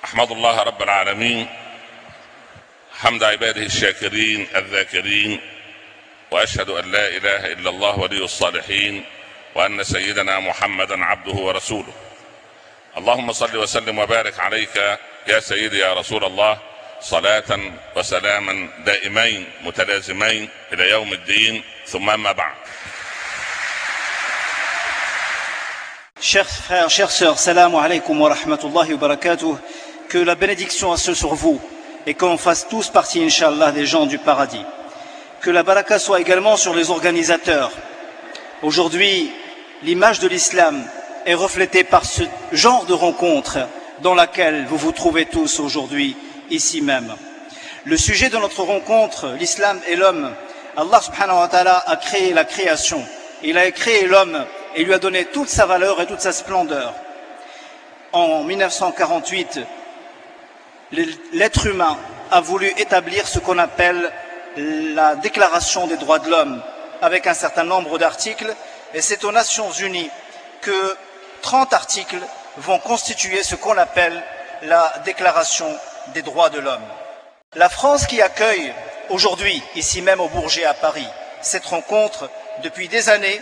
أحمد الله رب العالمين حمد عباده الشاكرين الذاكرين، وأشهد أن لا إله إلا الله ولي الصالحين، وأن سيدنا محمدا عبده ورسوله. اللهم صل وسلم وبارك عليك يا سيدي يا رسول الله، صلاة وسلاما دائمين متلازمين إلى يوم الدين، ثم أما بعد. Chers frères, chères sœurs, salam alaykum wa rahmatullahi wa barakatuh. Que la bénédiction soit sur vous et qu'on fasse tous partie, Inch'Allah, des gens du paradis. Que la baraka soit également sur les organisateurs. Aujourd'hui, l'image de l'islam est reflétée par ce genre de rencontre dans laquelle vous vous trouvez tous aujourd'hui, ici même. Le sujet de notre rencontre, l'islam et l'homme. Allah subhanahu wa ta'ala a créé la création. Il a créé l'homme et lui a donné toute sa valeur et toute sa splendeur. En 1948, l'être humain a voulu établir ce qu'on appelle la Déclaration des droits de l'homme, avec un certain nombre d'articles, et c'est aux Nations Unies que 30 articles vont constituer ce qu'on appelle la Déclaration des droits de l'homme. La France qui accueille aujourd'hui, ici même au Bourget à Paris, cette rencontre depuis des années,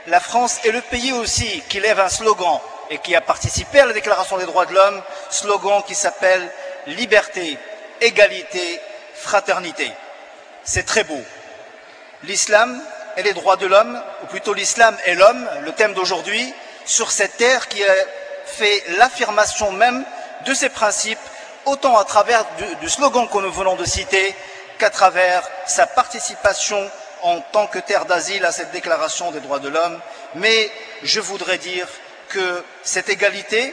la France est le pays aussi qui lève un slogan et qui a participé à la Déclaration des droits de l'homme, slogan qui s'appelle « Liberté, égalité, fraternité ». C'est très beau. L'islam et les droits de l'homme, ou plutôt l'islam et l'homme, le thème d'aujourd'hui, sur cette terre qui a fait l'affirmation même de ces principes, autant à travers du slogan que nous venons de citer, qu'à travers sa participation en tant que terre d'asile à cette déclaration des droits de l'homme. Mais je voudrais dire que cette égalité,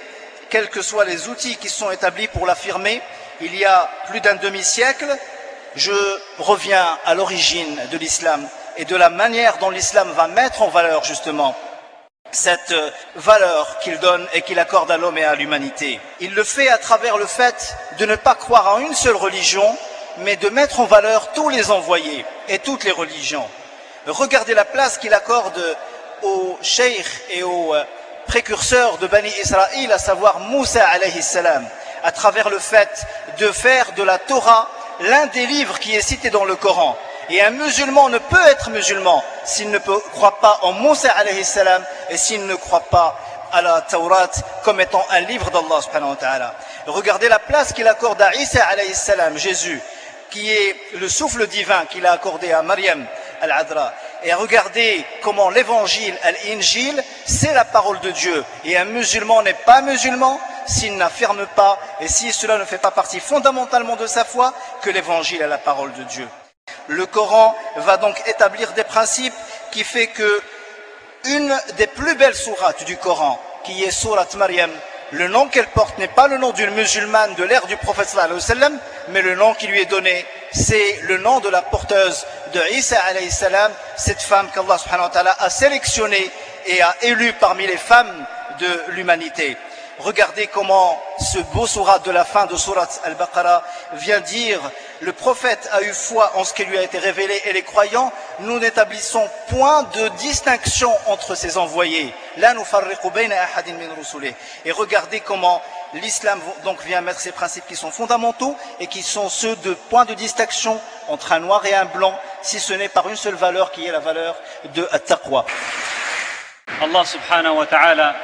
quels que soient les outils qui sont établis pour l'affirmer, il y a plus d'un demi-siècle, je reviens à l'origine de l'islam et de la manière dont l'islam va mettre en valeur justement cette valeur qu'il donne et qu'il accorde à l'homme et à l'humanité. Il le fait à travers le fait de ne pas croire en une seule religion, mais de mettre en valeur tous les envoyés et toutes les religions. Regardez la place qu'il accorde aux cheikh et aux précurseurs de Bani Israël, à savoir Moussa alayhi salam, à travers le fait de faire de la Torah l'un des livres qui est cité dans le Coran. Et un musulman ne peut être musulman s'il ne croit pas en Moussa alayhi salam et s'il ne croit pas à la Taurat comme étant un livre d'Allah subhanahu wa ta'ala. Regardez la place qu'il accorde à Isa alayhi salam, Jésus, qui est le souffle divin qu'il a accordé à Maryam al-Adra. Et regardez comment l'évangile, al-Injil, c'est la parole de Dieu. Et un musulman n'est pas musulman s'il n'affirme pas, et si cela ne fait pas partie fondamentalement de sa foi, que l'évangile est la parole de Dieu. Le Coran va donc établir des principes qui fait que une des plus belles sourates du Coran, qui est sourate Maryam, le nom qu'elle porte n'est pas le nom d'une musulmane de l'ère du prophète sallallahu alayhi wa sallam, mais le nom qui lui est donné, c'est le nom de la porteuse de Isa alayhi salam, cette femme qu'Allah subhanahu wa ta'ala a sélectionnée et a élue parmi les femmes de l'humanité. Regardez comment ce beau sourate de la fin de sourate Al-Baqarah vient dire le prophète a eu foi en ce qui lui a été révélé et les croyants, nous n'établissons point de distinction entre ses envoyés. La nufarriqu bayna ahadin min rusulih. Et regardez comment l'islam donc vient mettre ces principes qui sont fondamentaux et qui sont ceux de point de distinction entre un noir et un blanc, si ce n'est par une seule valeur qui est la valeur de at-taqwa. Allah subhanahu wa ta'ala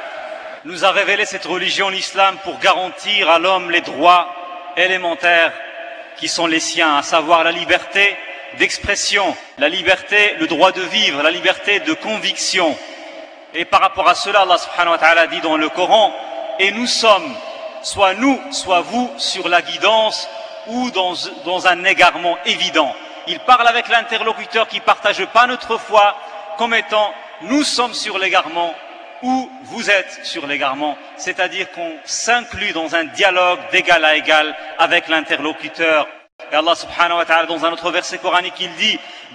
nous a révélé cette religion, l'islam, pour garantir à l'homme les droits élémentaires qui sont les siens, à savoir la liberté d'expression, la liberté, le droit de vivre, la liberté de conviction. Et par rapport à cela, Allah subhanahu wa ta'ala dit dans le Coran, et nous sommes, soit nous, soit vous, sur la guidance ou dans un égarement évident. Il parle avec l'interlocuteur qui ne partage pas notre foi comme étant nous sommes sur l'égarement ou vous êtes sur l'égarement, c'est-à-dire qu'on s'inclut dans un dialogue d'égal à égal avec l'interlocuteur. Et Allah subhanahu wa ta'ala dans un autre verset coranique il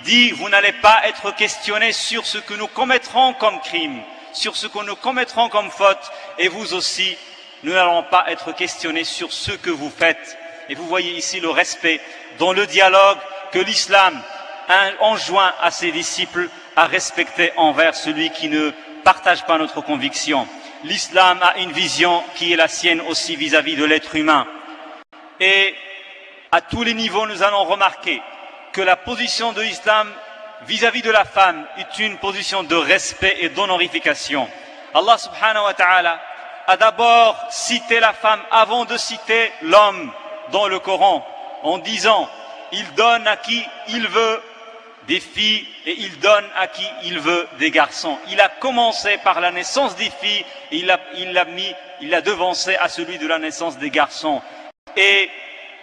dit vous n'allez pas être questionné sur ce que nous commettrons comme crime, sur ce que nous commettrons comme faute, et vous aussi nous n'allons pas être questionnés sur ce que vous faites. Et vous voyez ici le respect dans le dialogue que l'islam enjoint à ses disciples à respecter envers celui qui ne partage pas notre conviction. L'islam a une vision qui est la sienne aussi vis-à-vis de l'être humain. Et à tous les niveaux, nous allons remarquer que la position de l'islam vis-à-vis de la femme est une position de respect et d'honorification. Allah subhanahu wa ta'ala a d'abord cité la femme avant de citer l'homme dans le Coran, en disant « Il donne à qui il veut des filles et il donne à qui il veut des garçons. » Il a commencé par la naissance des filles et il l'a devancé à celui de la naissance des garçons. Et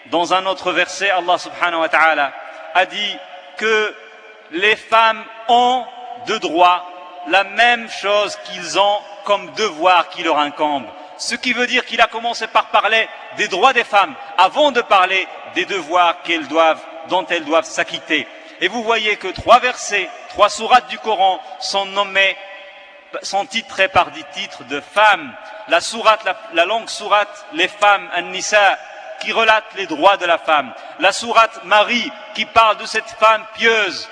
dans un autre verset, Allah subhanahu wa ta'ala a dit que les femmes ont de droit la même chose qu'ils ont comme devoir qui leur incombe. Ce qui veut dire qu'il a commencé par parler des droits des femmes avant de parler des devoirs dont elles doivent s'acquitter. Et vous voyez que 3 versets, 3 sourates du Coran sont titrés par des titres de femmes. La longue sourate, les femmes, An-Nisa, qui relate les droits de la femme. La sourate Marie, qui parle de cette femme pieuse,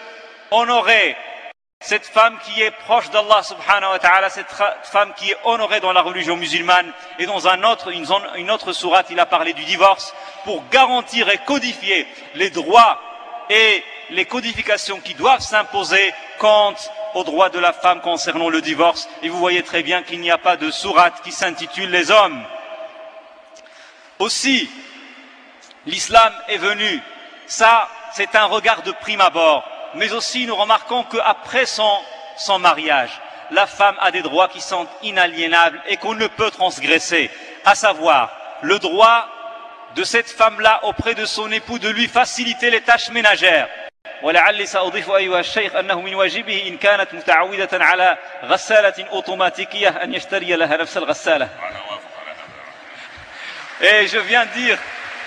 honorée, cette femme qui est proche d'Allah subhanahu wa ta'ala, cette femme qui est honorée dans la religion musulmane. Et dans une autre sourate, il a parlé du divorce pour garantir et codifier les droits et les codifications qui doivent s'imposer quant aux droits de la femme concernant le divorce. Et vous voyez très bien qu'il n'y a pas de sourate qui s'intitule les hommes. Aussi, l'islam est venu, ça c'est un regard de prime abord, mais aussi nous remarquons qu'après son mariage, la femme a des droits qui sont inaliénables et qu'on ne peut transgresser, à savoir le droit de cette femme-là auprès de son époux de lui faciliter les tâches ménagères. ولعلي سأضيف أيها الشيخ أنه من واجبه إن كانت متعودة على غسالة أوتوماتيكية أن يشتري لها نفس الغسالة. Et je viens dire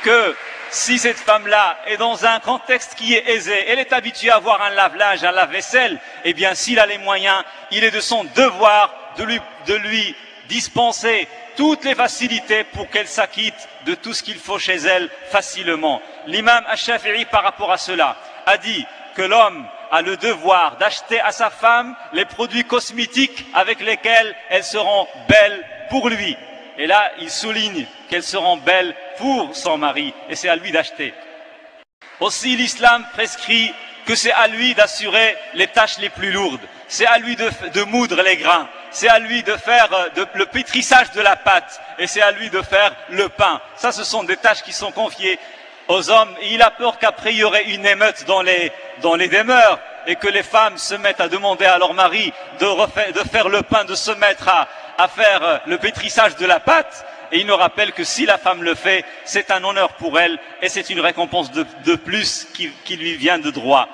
que si cette femme-là est dans un contexte qui est aisé, elle est habituée à avoir un lave-linge, un lave-vaisselle, eh bien s'il a les moyens, il est de son devoir de lui dispenser toutes les facilités pour qu'elle s'acquitte de tout ce qu'il faut chez elle facilement. L'imam Ash-Shafi'i par rapport à cela a dit que l'homme a le devoir d'acheter à sa femme les produits cosmétiques avec lesquels elles seront belles pour lui. Et là, il souligne qu'elles seront belles pour son mari, et c'est à lui d'acheter. Aussi, l'islam prescrit que c'est à lui d'assurer les tâches les plus lourdes, c'est à lui de moudre les grains, c'est à lui de faire le pétrissage de la pâte, et c'est à lui de faire le pain. Ça, ce sont des tâches qui sont confiées aux hommes, et il a peur qu'après il y aurait une émeute dans les demeures, et que les femmes se mettent à demander à leur mari de faire le pain, de se mettre à faire le pétrissage de la pâte. Et il nous rappelle que si la femme le fait, c'est un honneur pour elle et c'est une récompense de plus qui lui vient de droit.